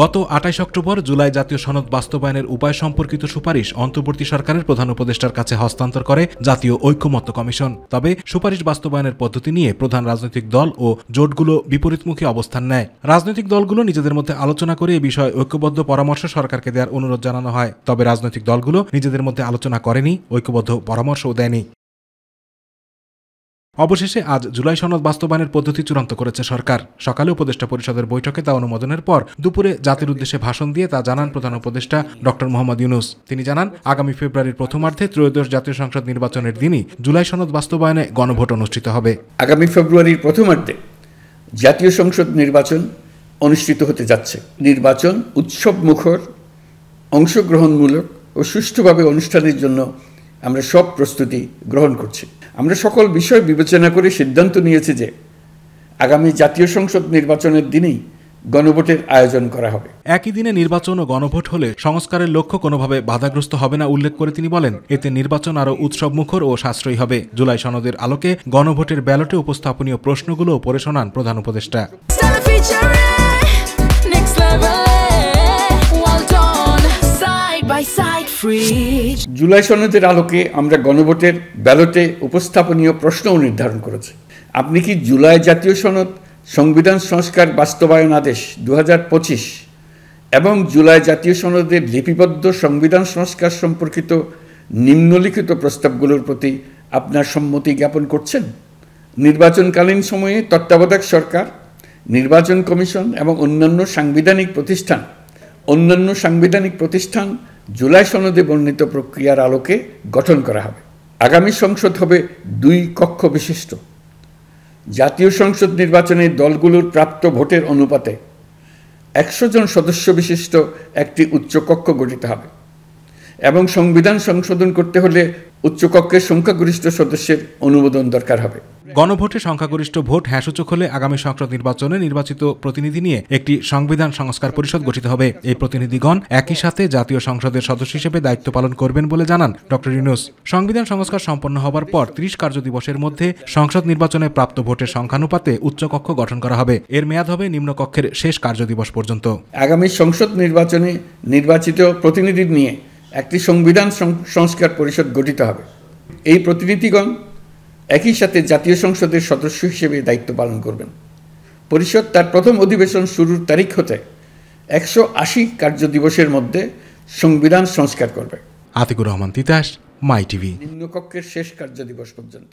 গত ২৮ অক্টোবর জুলাই জাতীয় সনদ বাস্তবায়নের উপায় সম্পর্কিত সুপারিশ অন্তর্বর্তী সরকারের প্রধান উপদেষ্টার কাছে হস্তান্তর করে জাতীয় ঐকমত্য কমিশন। তবে সুপারিশ বাস্তবায়নের পদ্ধতি নিয়ে প্রধান রাজনৈতিক দল ও জোটগুলো বিপরীতমুখী অবস্থান নেয়। রাজনৈতিক দলগুলো নিজেদের মধ্যে আলোচনা করে এ বিষয়ে ঐক্যবদ্ধ পরামর্শ সরকারকে দেওয়ার অনুরোধ জানানো হয়। তবে রাজনৈতিক দলগুলো নিজেদের মধ্যে আলোচনা করেনি, ঐক্যবদ্ধ পরামর্শও দেয়নি। অবশেষে আজ জুলাই সনদ বাস্তবায়নের পদ্ধতি চূড়ান্ত করেছে সরকার। সকালে উপদেষ্টা পরিষদের বৈঠকে তা অনুমোদনের পর দুপুরে জাতির উদ্দেশ্যে ভাষণ দিয়ে তা জানান প্রধান উপদেষ্টা ডক্টর মোহাম্মদ ইউনূস। তিনি জানান, আগামী ফেব্রুয়ারির প্রথমার্ধে ত্রয়োদশ জাতীয় সংসদ নির্বাচনের দিনই জুলাই সনদ বাস্তবায়নে গণভোট অনুষ্ঠিত হবে। আগামী ফেব্রুয়ারির প্রথমার্ধে জাতীয় সংসদ নির্বাচন অনুষ্ঠিত হতে যাচ্ছে। নির্বাচন উৎসবমুখর, অংশগ্রহণমূলক ও সুষ্ঠুভাবে অনুষ্ঠানের জন্য আমরা সব প্রস্তুতি গ্রহণ করছি। আমরা সকল বিষয় বিবেচনা করে সিদ্ধান্ত নিয়েছি যে আগামী জাতীয় সংসদ নির্বাচনের দিনেই গণভোটের আয়োজন করা হবে। একই দিনে নির্বাচন ও গণভোট হলে সংস্কারের লক্ষ্য কোনোভাবে বাধাগ্রস্ত হবে না উল্লেখ করে তিনি বলেন, এতে নির্বাচন আরও উৎসবমুখর ও সাশ্রয়ী হবে। জুলাই সনদের আলোকে গণভোটের ব্যালটে উপস্থাপনীয় প্রশ্নগুলো পড়ে শোনান প্রধান উপদেষ্টা। জুলাই সনদের আলোকে আমরা গণভোটের ব্যালটে উপস্থাপনীয় প্রশ্নও নির্ধারণ করেছি। আপনি কি জুলাই জাতীয় সনদ সংবিধান সংস্কার বাস্তবায়ন আদেশ 2025 এবং জুলাই জাতীয় সনদের লিপিবদ্ধ সংবিধান সংস্কার সম্পর্কিত নিম্নলিখিত প্রস্তাবগুলোর প্রতি আপনার সম্মতি জ্ঞাপন করছেন? নির্বাচনকালীন সময়ে তত্ত্বাবধায়ক সরকার, নির্বাচন কমিশন এবং অন্যান্য সাংবিধানিক প্রতিষ্ঠান জুলাই সনদে বর্ণিত প্রক্রিয়ার আলোকে গঠন করা হবে। আগামী সংসদ হবে 2 কক্ষ বিশিষ্ট। জাতীয় সংসদ নির্বাচনে দলগুলোর প্রাপ্ত ভোটের অনুপাতে 100 জন সদস্য বিশিষ্ট একটি উচ্চকক্ষ গঠিত হবে এবং সংবিধান সংশোধন করতে হলে উচ্চকক্ষের সংখ্যাগরিষ্ঠ সদস্যের অনুমোদন দরকার হবে। গণভোটে সংখ্যাগরিষ্ঠ ভোট হ্যাঁসূচক হলে আগামী সংসদ নির্বাচনে নির্বাচিত প্রতিনিধি নিয়ে একটি সংবিধান সংস্কার পরিষদ গঠিত হবে। এই প্রতিনিধিগণ একই সাথে জাতীয় সংসদের সদস্য হিসেবে দায়িত্ব পালন করবেন বলে জানান ডক্টর ইউনূস। সংবিধান সংস্কার সম্পন্ন হবার পর 30 কার্যদিবসের মধ্যে সংসদ নির্বাচনে প্রাপ্ত ভোটের সংখ্যানুপাতে উচ্চকক্ষ গঠন করা হবে। এর মেয়াদ হবে নিম্নকক্ষের শেষ কার্যদিবস পর্যন্ত। আগামী সংসদ নির্বাচনে নির্বাচিত প্রতিনিধি নিয়ে একটি সংবিধান সংস্কার পরিষদ গঠিত হবে। এই প্রতিনিধিগণ একই সাথে জাতীয় সংসদের সদস্য হিসেবে দায়িত্ব পালন করবেন। পরিষদ তার প্রথম অধিবেশন শুরুর তারিখ হতে 180 কার্যদিবসের মধ্যে সংবিধান সংস্কার করবে। আতিকুর রহমান তিতাস, মাই টিভি। নিম্নকক্ষের শেষ কার্যদিবস পর্যন্ত।